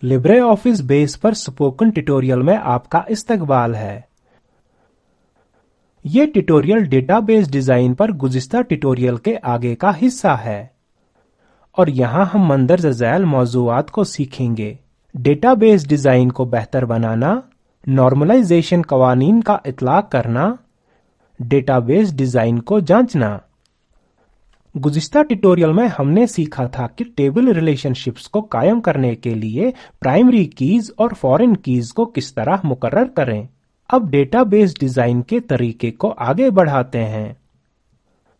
Libre office base पर spoken tutorial में आपका इस्तकबाल है। ये ट्यूटोरियल डेटाबेस डिजाइन पर गुज़िश्ता ट्यूटोरियल के आगे का हिस्सा है और यहाँ हम मंदरजा झैल मौज़ूआत को सीखेंगे। डेटाबेस डिजाइन को बेहतर बनाना, नॉर्मलाइजेशन कवानीन का इतलाक करना, डेटाबेस डिजाइन को जांचना। गुज़िश्ता ट्यूटोरियल में हमने सीखा था कि टेबल रिलेशनशिप्स को कायम करने के लिए प्राइमरी कीज और फॉरेन कीज को किस तरह मुकर्रर करें। अब डेटाबेस डिजाइन के तरीके को आगे बढ़ाते हैं।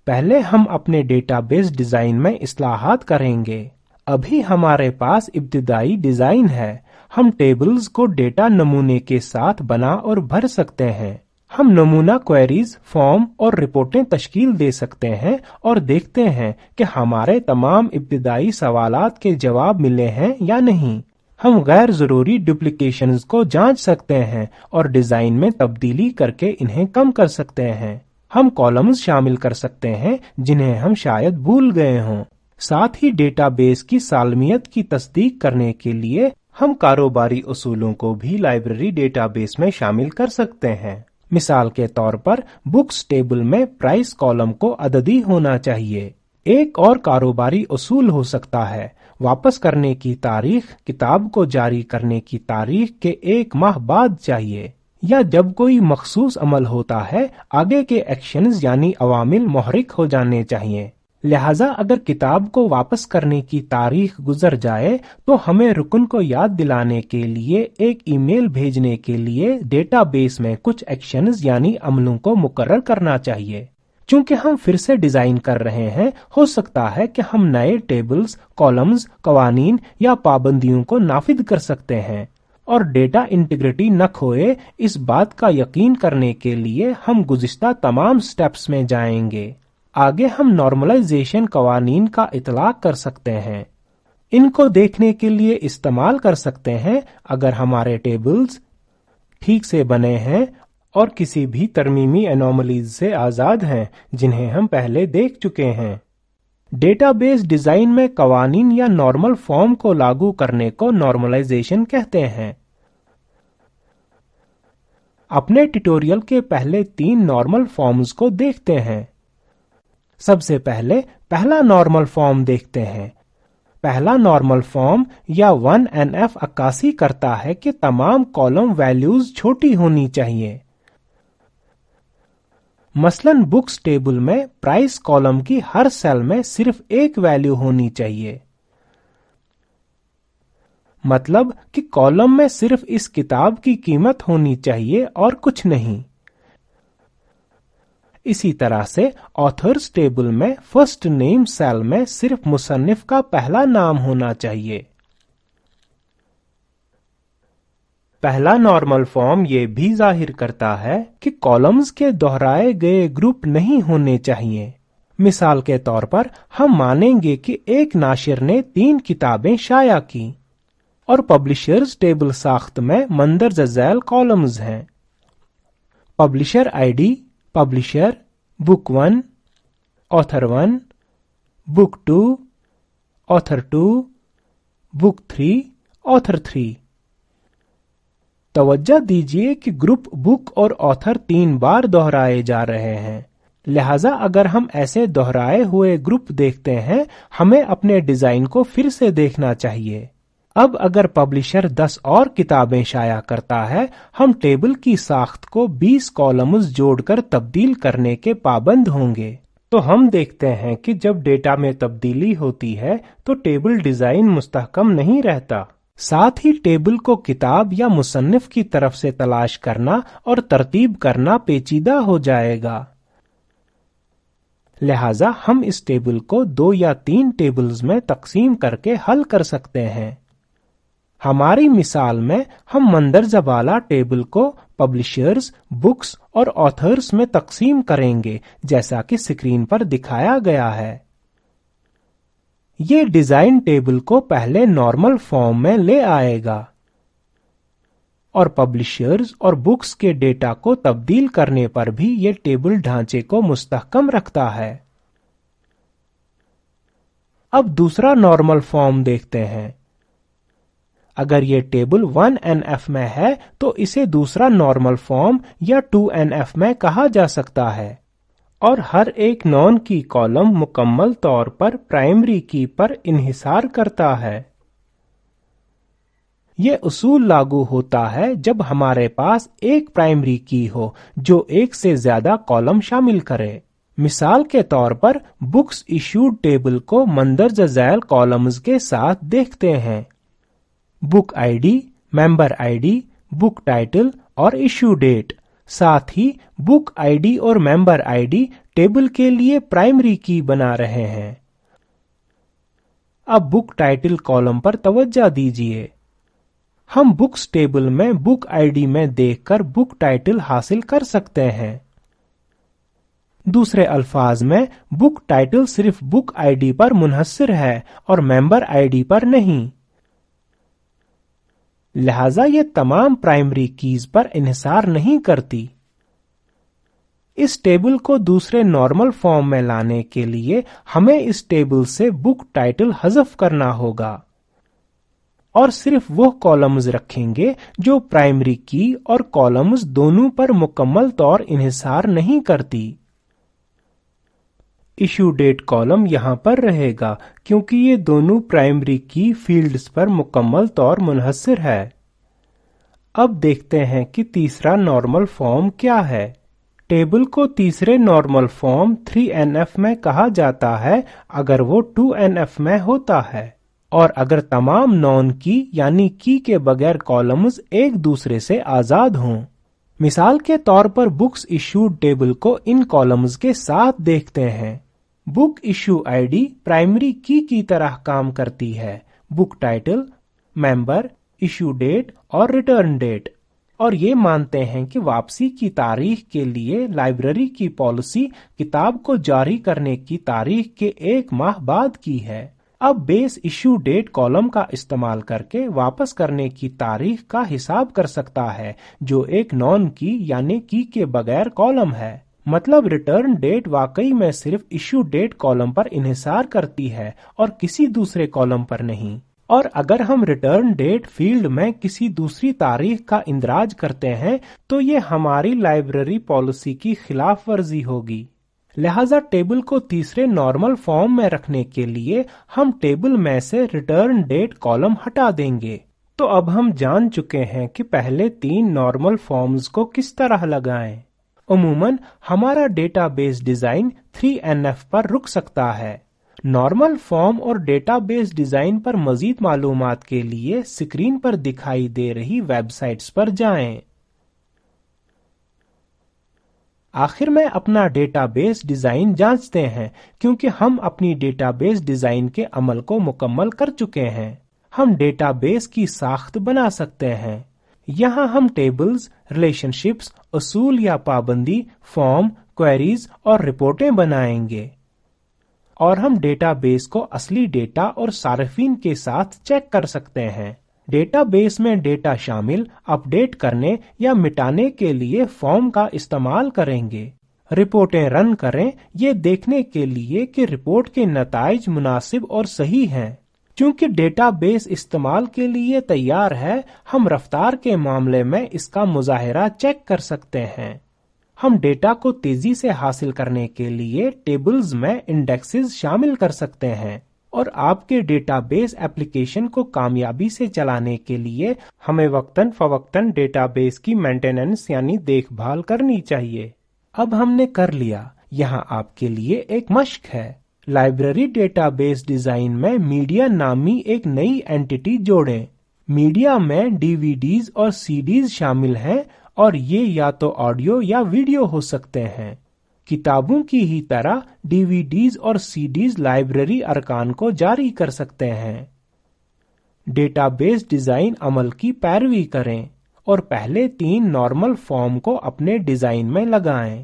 पहले हम अपने डेटाबेस डिजाइन में इस्लाहात करेंगे। अभी हमारे पास इब्तिदाई डिजाइन है। हम टेबल्स को डेटा नमूने के साथ बना और भर सकते हैं। हम नमूना क्वेरीज, फॉर्म और रिपोर्टें तश्कील दे सकते हैं और देखते हैं कि हमारे तमाम इब्तिदाई सवालात के जवाब मिले हैं या नहीं। हम गैर जरूरी डुप्लीकेशंस को जांच सकते हैं और डिजाइन में तब्दीली करके इन्हें कम कर सकते हैं। हम कॉलम्स शामिल कर सकते हैं जिन्हें हम शायद भूल गए हों। साथ ही डेटाबेस की सालमियत की तस्दीक करने के लिए हम कारोबारी उसूलों को भी लाइब्रेरी डेटाबेस में शामिल कर सकते हैं। मिसाल के तौर पर बुक्स टेबल में प्राइस कॉलम को अददी होना चाहिए। एक और कारोबारी उसूल हो सकता है वापस करने की तारीख किताब को जारी करने की तारीख के 1 माह बाद चाहिए, या जब कोई मखसूस अमल होता है आगे के एक्शंस यानी अवामिल मुहर्रिक हो जाने चाहिए। लिहाजा अगर किताब को वापस करने की तारीख गुजर जाए तो हमें रुकन को याद दिलाने के लिए एक ईमेल भेजने के लिए डेटाबेस में कुछ एक्शंस यानी अमलों को मुकर्रर करना चाहिए। चूंकि हम फिर से डिजाइन कर रहे हैं, हो सकता है कि हम नए टेबल्स, कॉलम्स, कवानीन या पाबंदियों को नाफिद कर सकते हैं और डेटा इंटीग्रिटी न खोए इस बात का यकीन करने के लिए हम गुज़िश्ता तमाम स्टेप्स में जाएंगे। आगे हम नॉर्मलाइजेशन कवानीन का इतलाक कर सकते हैं। इनको देखने के लिए इस्तेमाल कर सकते हैं अगर हमारे टेबल्स ठीक से बने हैं और किसी भी तरमीमी एनोमलीज से आज़ाद हैं जिन्हें हम पहले देख चुके हैं। डेटाबेस डिजाइन में कवानीन या नॉर्मल फॉर्म को लागू करने को नॉर्मलाइजेशन कहते हैं। अपने ट्यूटोरियल के पहले 3 नॉर्मल फॉर्म्स को देखते हैं। सबसे पहले पहला नॉर्मल फॉर्म देखते हैं। पहला नॉर्मल फॉर्म या 1NF अक्कासी करता है कि तमाम कॉलम वैल्यूज छोटी होनी चाहिए। मसलन बुक्स टेबल में प्राइस कॉलम की हर सेल में सिर्फ एक वैल्यू होनी चाहिए। मतलब कि कॉलम में सिर्फ इस किताब की कीमत होनी चाहिए और कुछ नहीं। इसी तरह से ऑथर्स टेबल में फर्स्ट नेम सेल में सिर्फ मुसन्निफ का पहला नाम होना चाहिए। पहला नॉर्मल फॉर्म ये भी जाहिर करता है कि कॉलम्स के दोहराए गए ग्रुप नहीं होने चाहिए। मिसाल के तौर पर हम मानेंगे कि एक नाशिर ने 3 किताबें शाया की और पब्लिशर्स टेबल साख्त में मंदरजा झैल कॉलम्स हैं। Publisher ID, publisher, book 1, author 1, book 2, author 2, book 3, author 3। तवज्जो दीजिए कि ग्रुप बुक और ऑथर 3 बार दोहराए जा रहे हैं। लिहाजा अगर हम ऐसे दोहराए हुए ग्रुप देखते हैं, हमें अपने डिजाइन को फिर से देखना चाहिए। अब अगर पब्लिशर 10 और किताबें शाया करता है, हम टेबल की साख्त को 20 कॉलम्स जोड़कर तब्दील करने के पाबंद होंगे। तो हम देखते हैं कि जब डेटा में तब्दीली होती है तो टेबल डिजाइन मुस्तहकम नहीं रहता। साथ ही टेबल को किताब या मुसन्निफ की तरफ से तलाश करना और तरतीब करना पेचीदा हो जाएगा। लिहाजा हम इस टेबल को 2 या 3 टेबल्स में तकसीम करके हल कर सकते हैं। हमारी मिसाल में हम मंदरजा वाला टेबल को पब्लिशर्स, बुक्स और ऑथर्स में तकसीम करेंगे जैसा कि स्क्रीन पर दिखाया गया है। ये डिजाइन टेबल को पहले नॉर्मल फॉर्म में ले आएगा और पब्लिशर्स और बुक्स के डेटा को तब्दील करने पर भी ये टेबल ढांचे को मुस्तहकम रखता है। अब दूसरा नॉर्मल फॉर्म देखते हैं। اگر یہ ٹیبل 1NF میں ہے تو اسے دوسرا نارمل فارم یا 2NF میں کہا جا سکتا ہے، اور ہر ایک نان کی کالم مکمل طور پر پرائمری کی پر انحصار کرتا ہے۔ یہ اصول لاگو ہوتا ہے جب ہمارے پاس ایک پرائمری کی ہو جو ایک سے زیادہ کالم شامل کرے۔ مثال کے طور پر بکس ایشوڈ ٹیبل کو مندرجہ ذیل کالمز کے ساتھ دیکھتے ہیں: book I D, member I D, book title اور ایشو ڈیٹ۔ ساتھ ہی بک آئی ڈی اور ممبر آئی ڈی ٹیبل کے لیے پرائمری کی بنا رہے ہیں۔ اب بک ٹائٹل کالم پر توجہ دیجیے۔ ہم بکس ٹیبل میں بک آئی ڈی میں دیکھ کر بک ٹائٹل حاصل کر سکتے ہیں۔ دوسرے الفاظ میں بک ٹائٹل صرف بک آئی ڈی پر منحصر ہے اور ممبر آئی ڈی پر نہیں، لہذا یہ تمام پرائمری کیز پر انحصار نہیں کرتی۔ اس ٹیبل کو دوسرے نارمل فارم میں لانے کے لیے ہمیں اس ٹیبل سے بک ٹائٹل حذف کرنا ہوگا اور صرف وہ کالمز رکھیں گے جو پرائمری کی اور کالمز دونوں پر مکمل طور انحصار نہیں کرتی۔ ایشو ڈیٹ کالم یہاں پر رہے گا کیونکہ یہ دونوں پرائمری کی فیلڈز پر مکمل طور منحصر ہے۔ اب دیکھتے ہیں کہ تیسرا نارمل فارم کیا ہے۔ ٹیبل کو تیسرے نارمل فارم 3NF میں کہا جاتا ہے اگر وہ 2NF میں ہوتا ہے اور اگر تمام نان کی یعنی کی کے بغیر کالمز ایک دوسرے سے آزاد ہوں۔ مثال کے طور پر بکس ایشوڈ ٹیبل کو ان کالمز کے ساتھ دیکھتے ہیں۔ Book issue I D primary کی طرح کام کرتی ہے، book title, member, issue date اور ریٹرن ڈیٹ، اور یہ مانتے ہیں کہ واپسی کی تاریخ کے لیے لائبریری کی پالیسی کتاب کو جاری کرنے کی تاریخ کے 1 ماہ بعد کی ہے۔ اب بیس ایشو ڈیٹ کالم کا استعمال کر کے واپس کرنے کی تاریخ کا حساب کر سکتا ہے جو ایک نان کی یعنی کی کے بغیر کالم ہے۔ مطلب ریٹرن ڈیٹ واقعی میں صرف ایشو ڈیٹ کالم پر انحصار کرتی ہے اور کسی دوسرے کالم پر نہیں، اور اگر ہم ریٹرن ڈیٹ فیلڈ میں کسی دوسری تاریخ کا اندراج کرتے ہیں تو یہ ہماری لائبریری پالیسی کی خلاف ورزی ہوگی۔ لہذا ٹیبل کو تیسرے نارمل فارم میں رکھنے کے لیے ہم ٹیبل میں سے ریٹرن ڈیٹ کالم ہٹا دیں گے۔ تو اب ہم جان چکے ہیں کہ پہلے 3 نارمل فارمز کو کس طرح لگائیں۔ عموماً ہمارا ڈیٹا بیس ڈیزائن 3NF پر رک سکتا ہے۔ نارمل فارم اور ڈیٹا بیس ڈیزائن پر مزید معلومات کے لیے اسکرین پر دکھائی دے رہی ویب سائٹس پر جائیں۔ آخر میں اپنا ڈیٹا بیس ڈیزائن جانچتے ہیں کیونکہ ہم اپنی ڈیٹا بیس ڈیزائن کے عمل کو مکمل کر چکے ہیں۔ ہم ڈیٹا بیس کی ساخت بنا سکتے ہیں۔ یہاں ہم ٹیبلز، ریلیشن شپس، اصول یا پابندی، فارم، کوئریز اور رپورٹیں بنائیں گے، اور ہم ڈیٹا بیس کو اصلی ڈیٹا اور صارفین کے ساتھ چیک کر سکتے ہیں۔ ڈیٹا بیس میں ڈیٹا شامل، اپ ڈیٹ کرنے یا مٹانے کے لیے فارم کا استعمال کریں گے۔ رپورٹیں رن کریں یہ دیکھنے کے لیے کہ رپورٹ کے نتائج مناسب اور صحیح ہیں۔ چونکہ ڈیٹا بیس استعمال کے لیے تیار ہے، ہم رفتار کے معاملے میں اس کا مظاہرہ چیک کر سکتے ہیں۔ ہم ڈیٹا کو تیزی سے حاصل کرنے کے لیے ٹیبلز میں انڈیکسز شامل کر سکتے ہیں، اور آپ کے ڈیٹا بیس ایپلیکیشن کو کامیابی سے چلانے کے لیے ہمیں وقتاً فوقتاً ڈیٹا بیس کی مینٹیننس یعنی دیکھ بھال کرنی چاہیے۔ اب ہم نے کر لیا۔ یہاں آپ کے لیے ایک مشق ہے۔ لائبریری ڈیٹا بیس ڈیزائن میں میڈیا نامی ایک نئی اینٹی جوڑیں۔ میڈیا میں DVDs اور CDs شامل ہیں اور یہ یا تو آڈیو یا ویڈیو ہو سکتے ہیں۔ کتابوں کی ہی طرح DVDs اور CDs لائبریری ارکان کو جاری کر سکتے ہیں۔ ڈیٹا بیس ڈیزائن عمل کی پیروی کریں اور پہلے 3 نارمل فارم کو اپنے ڈیزائن میں لگائیں۔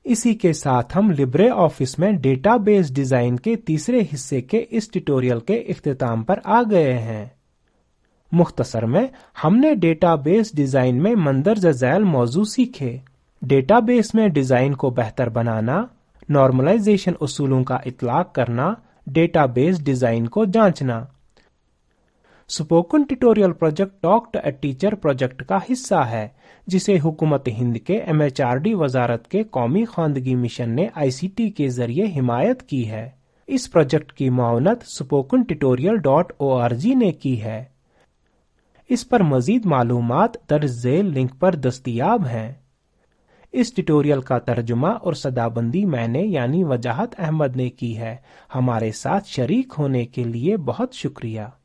اسی کے ساتھ ہم لبرے آفس میں ڈیٹا بیس ڈیزائن کے تیسرے حصے کے اس ٹیوٹوریل کے اختتام پر آ گئے ہیں۔ مختصر میں ہم نے ڈیٹا بیس ڈیزائن میں مندرجہ ذیل موضوع سیکھے: ڈیٹا بیس میں ڈیزائن کو بہتر بنانا، نارملائزیشن اصولوں کا اطلاق کرنا، ڈیٹا بیس ڈیزائن کو جانچنا۔ Spoken tutorial project talk to a teacher project का हिस्सा है, जिसे हुकूमत हिंद के MHRD वजारत के कौमी ख्वानदगी मिशन ने ICT के जरिए हिमायत की है। इस प्रोजेक्ट की मुआवनत spokentutorial.org ने की है। इस पर मजीद मालूमात दर्ज झेल लिंक पर दस्तयाब हैं। इस ट्यूटोरियल का तर्जुमा और सदाबंदी मैंने यानी वजाहत अहमद ने की है। हमारे साथ शरीक होने के लिए बहुत शुक्रिया।